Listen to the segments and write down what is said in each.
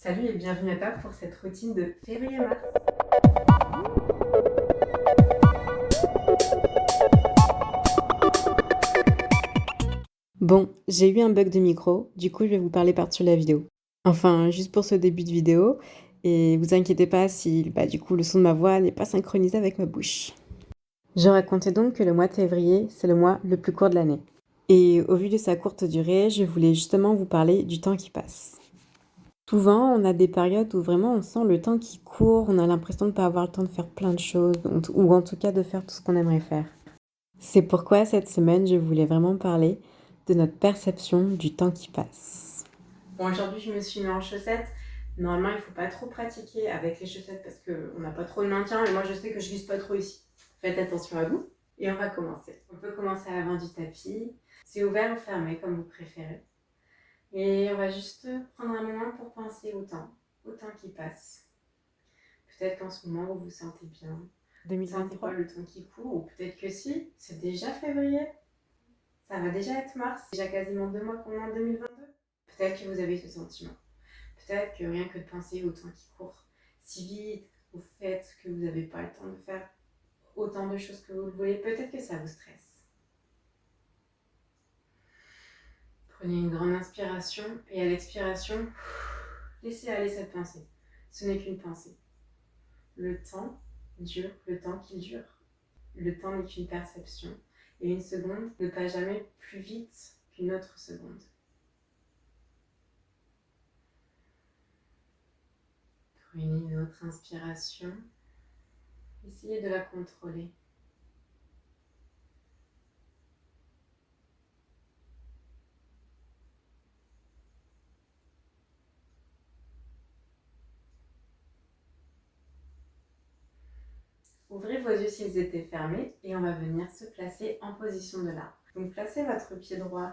Salut et bienvenue à toi pour cette routine de février-mars. Bon, j'ai eu un bug de micro, du coup je vais vous parler par-dessus la vidéo. Enfin, juste pour ce début de vidéo, et vous inquiétez pas si du coup le son de ma voix n'est pas synchronisé avec ma bouche. Je racontais donc que le mois de février, c'est le mois le plus court de l'année. Et au vu de sa courte durée, je voulais justement vous parler du temps qui passe. Souvent, on a des périodes où vraiment on sent le temps qui court, on a l'impression de ne pas avoir le temps de faire plein de choses, ou en tout cas de faire tout ce qu'on aimerait faire. C'est pourquoi cette semaine, je voulais vraiment parler de notre perception du temps qui passe. Bon, aujourd'hui, je me suis mis en chaussettes. Normalement, il ne faut pas trop pratiquer avec les chaussettes parce qu'on n'a pas trop de maintien, mais moi, je sais que je glisse pas trop ici. Faites attention à vous. Et on va commencer. On peut commencer à l'avant du tapis. C'est ouvert ou fermé, comme vous préférez. Et on va juste prendre un moment pour penser au temps qui passe. Peut-être qu'en ce moment, vous vous sentez bien. 2023, le temps qui court, ou peut-être que si, c'est déjà février. Ça va déjà être mars. Déjà quasiment 2 mois qu'on est en 2022. Peut-être que vous avez ce sentiment. Peut-être que rien que de penser au temps qui court si vite, au fait que vous n'avez pas le temps de faire autant de choses que vous le voulez, peut-être que ça vous stresse. Prenez une grande inspiration et à l'expiration, laissez aller cette pensée. Ce n'est qu'une pensée. Le temps dure le temps qu'il dure. Le temps n'est qu'une perception. Et une seconde ne passe jamais plus vite qu'une autre seconde. Prenez une autre inspiration. Essayez de la contrôler. Ouvrez vos yeux s'ils étaient fermés et on va venir se placer en position de l'arbre. Donc placez votre pied droit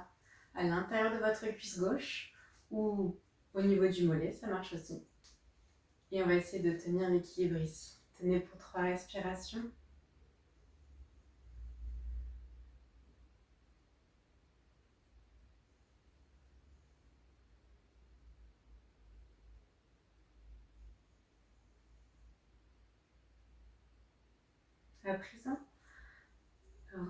à l'intérieur de votre cuisse gauche ou au niveau du mollet, ça marche aussi. Et on va essayer de tenir l'équilibre ici. Tenez pour 3 respirations. À présent,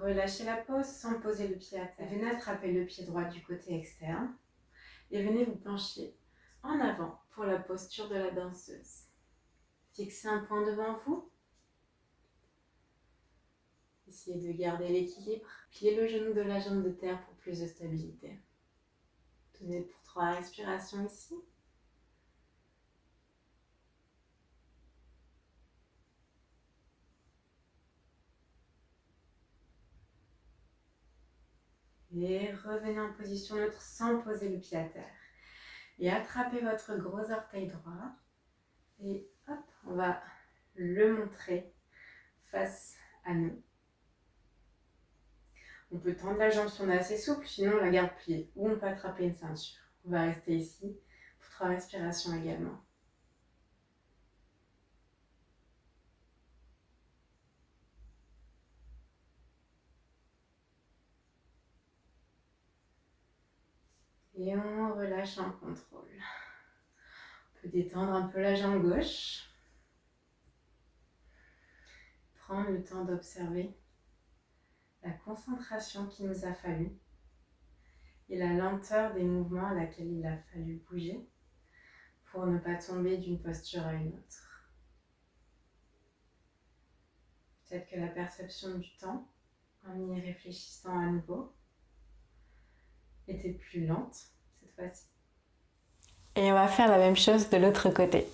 relâchez la pose sans poser le pied à terre. Venez attraper le pied droit du côté externe et venez vous pencher en avant pour la posture de la danseuse. Fixez un point devant vous. Essayez de garder l'équilibre. Pliez le genou de la jambe de terre pour plus de stabilité. Tenez pour 3 respirations ici. Et revenez en position neutre sans poser le pied à terre. Et attrapez votre gros orteil droit. Et hop, on va le montrer face à nous. On peut tendre la jambe si on est assez souple, sinon on la garde pliée. Ou on peut attraper une ceinture. On va rester ici pour 3 respirations également. Et on relâche en contrôle. On peut détendre un peu la jambe gauche. Prendre le temps d'observer la concentration qu'il nous a fallu et la lenteur des mouvements à laquelle il a fallu bouger pour ne pas tomber d'une posture à une autre. Peut-être que la perception du temps, en y réfléchissant à nouveau, était plus lente cette fois-ci. Et on va faire la même chose de l'autre côté.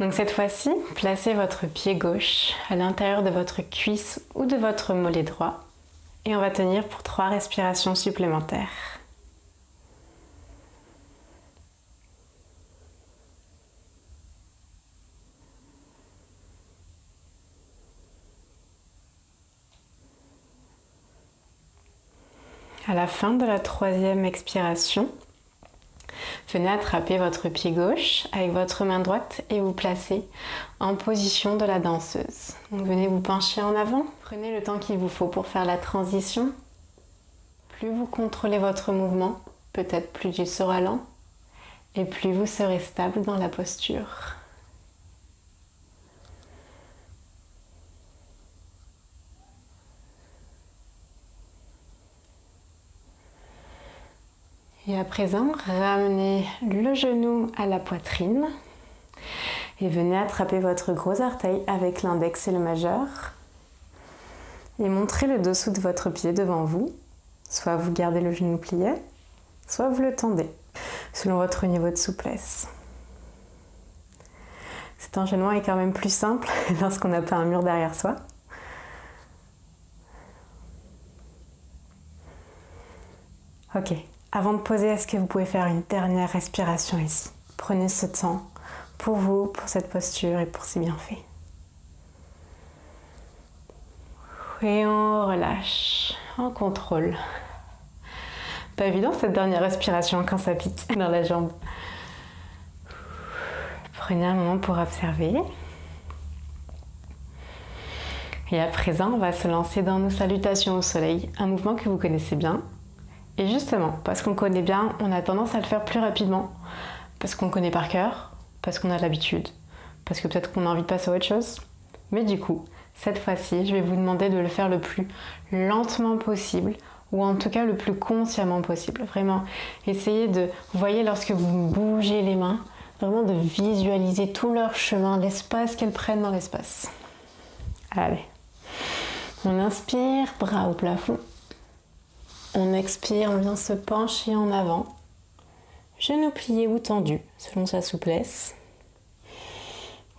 Donc cette fois-ci, placez votre pied gauche à l'intérieur de votre cuisse ou de votre mollet droit et on va tenir pour 3 respirations supplémentaires. À la fin de la 3e expiration, venez attraper votre pied gauche avec votre main droite et vous placer en position de la danseuse. Donc venez vous pencher en avant. Prenez le temps qu'il vous faut pour faire la transition. Plus vous contrôlez votre mouvement, peut-être plus il sera lent. et plus vous serez stable dans la posture. Et à présent, ramenez le genou à la poitrine et venez attraper votre gros orteil avec l'index et le majeur et montrez le dessous de votre pied devant vous. Soit vous gardez le genou plié, soit vous le tendez, selon votre niveau de souplesse. Cet enchaînement est quand même plus simple lorsqu'on n'a pas un mur derrière soi. Ok. Avant de poser, est-ce que vous pouvez faire une dernière respiration ici? Prenez ce temps pour vous, pour cette posture et pour ces bienfaits. Et on relâche, on contrôle. Pas évident cette dernière respiration quand ça pique dans la jambe. Prenez un moment pour observer. Et à présent, on va se lancer dans nos salutations au soleil, un mouvement que vous connaissez bien. Et justement, parce qu'on connaît bien, on a tendance à le faire plus rapidement, parce qu'on connaît par cœur, parce qu'on a l'habitude, parce que peut-être qu'on a envie de passer à autre chose. Mais du coup, cette fois-ci, je vais vous demander de le faire le plus lentement possible, ou en tout cas le plus consciemment possible. Vraiment, essayez de, vous voyez lorsque vous bougez les mains, vraiment de visualiser tout leur chemin, l'espace qu'elles prennent dans l'espace. Allez, on inspire, bras au plafond. On expire, on vient se pencher en avant, genoux pliés ou tendus, selon sa souplesse.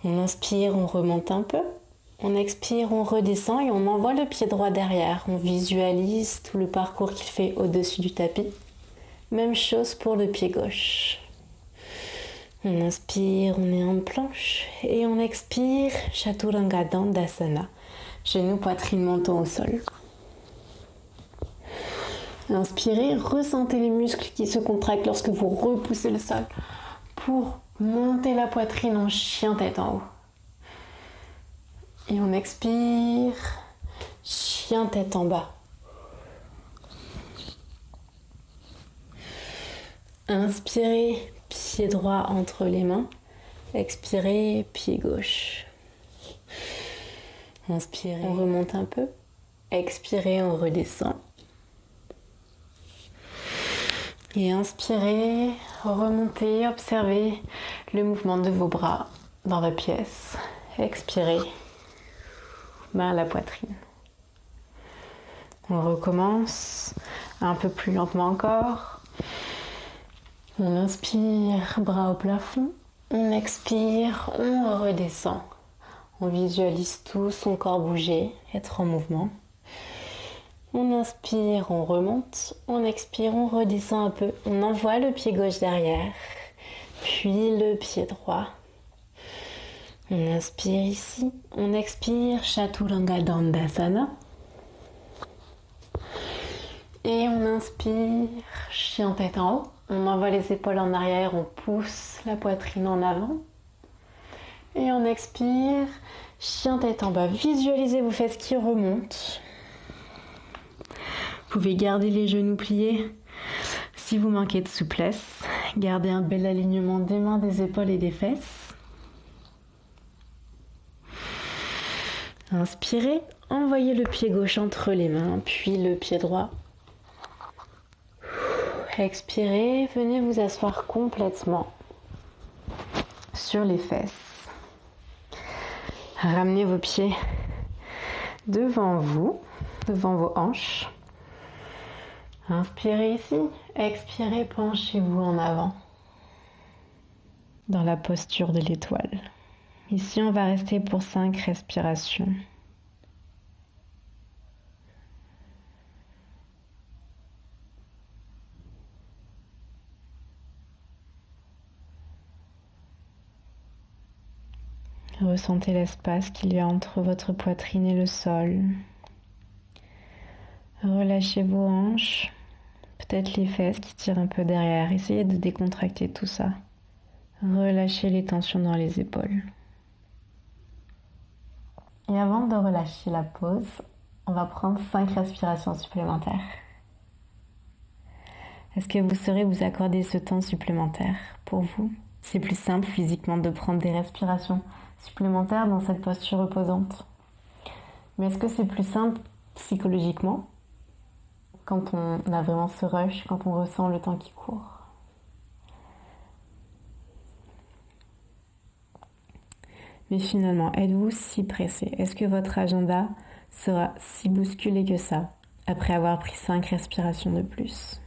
On inspire, on remonte un peu. On expire, on redescend et on envoie le pied droit derrière. On visualise tout le parcours qu'il fait au-dessus du tapis. Même chose pour le pied gauche. On inspire, on est en planche et on expire, Chaturanga Dandasana, genoux, poitrine, menton au sol. Inspirez, ressentez les muscles qui se contractent lorsque vous repoussez le sol pour monter la poitrine en chien tête en haut. Et on expire, chien tête en bas. Inspirez, pied droit entre les mains. Expirez, pied gauche. Inspirez, on remonte un peu. Expirez, on redescend. Et inspirez, remontez, observez le mouvement de vos bras dans la pièce. Expirez, main à la poitrine. On recommence un peu plus lentement encore. On inspire, bras au plafond. On expire, on redescend. On visualise tout son corps bouger, être en mouvement. On inspire, on remonte, on expire, on redescend un peu. On envoie le pied gauche derrière, puis le pied droit. On inspire ici, on expire, Chaturanga Dandasana. Et on inspire, chien tête en haut. On envoie les épaules en arrière, on pousse la poitrine en avant. Et on expire, chien tête en bas. Visualisez vos fesses qui remontent. Vous pouvez garder les genoux pliés si vous manquez de souplesse. Gardez un bel alignement des mains, des épaules et des fesses. Inspirez, envoyez le pied gauche entre les mains, puis le pied droit. Expirez, venez vous asseoir complètement sur les fesses. Ramenez vos pieds devant vous, devant vos hanches. Inspirez ici, expirez, penchez-vous en avant dans la posture de l'étoile. Ici, on va rester pour 5 respirations. Ressentez l'espace qu'il y a entre votre poitrine et le sol. Relâchez vos hanches, peut-être les fesses qui tirent un peu derrière. Essayez de décontracter tout ça. Relâchez les tensions dans les épaules. Et avant de relâcher la pause, on va prendre 5 respirations supplémentaires. Est-ce que vous saurez vous accorder ce temps supplémentaire pour vous. C'est plus simple physiquement de prendre des respirations supplémentaires dans cette posture reposante. Mais est-ce que c'est plus simple psychologiquement quand on a vraiment ce rush, quand on ressent le temps qui court? Mais finalement, êtes-vous si pressé? Est-ce que votre agenda sera si bousculé que ça, après avoir pris 5 respirations de plus?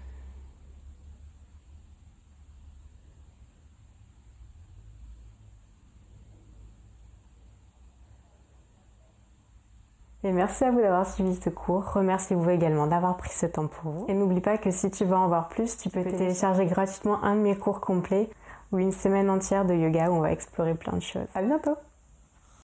Et merci à vous d'avoir suivi ce cours. Remerciez-vous également d'avoir pris ce temps pour vous. Et n'oublie pas que si tu veux en voir plus, tu peux télécharger gratuitement un de mes cours complets ou une semaine entière de yoga où on va explorer plein de choses. À bientôt!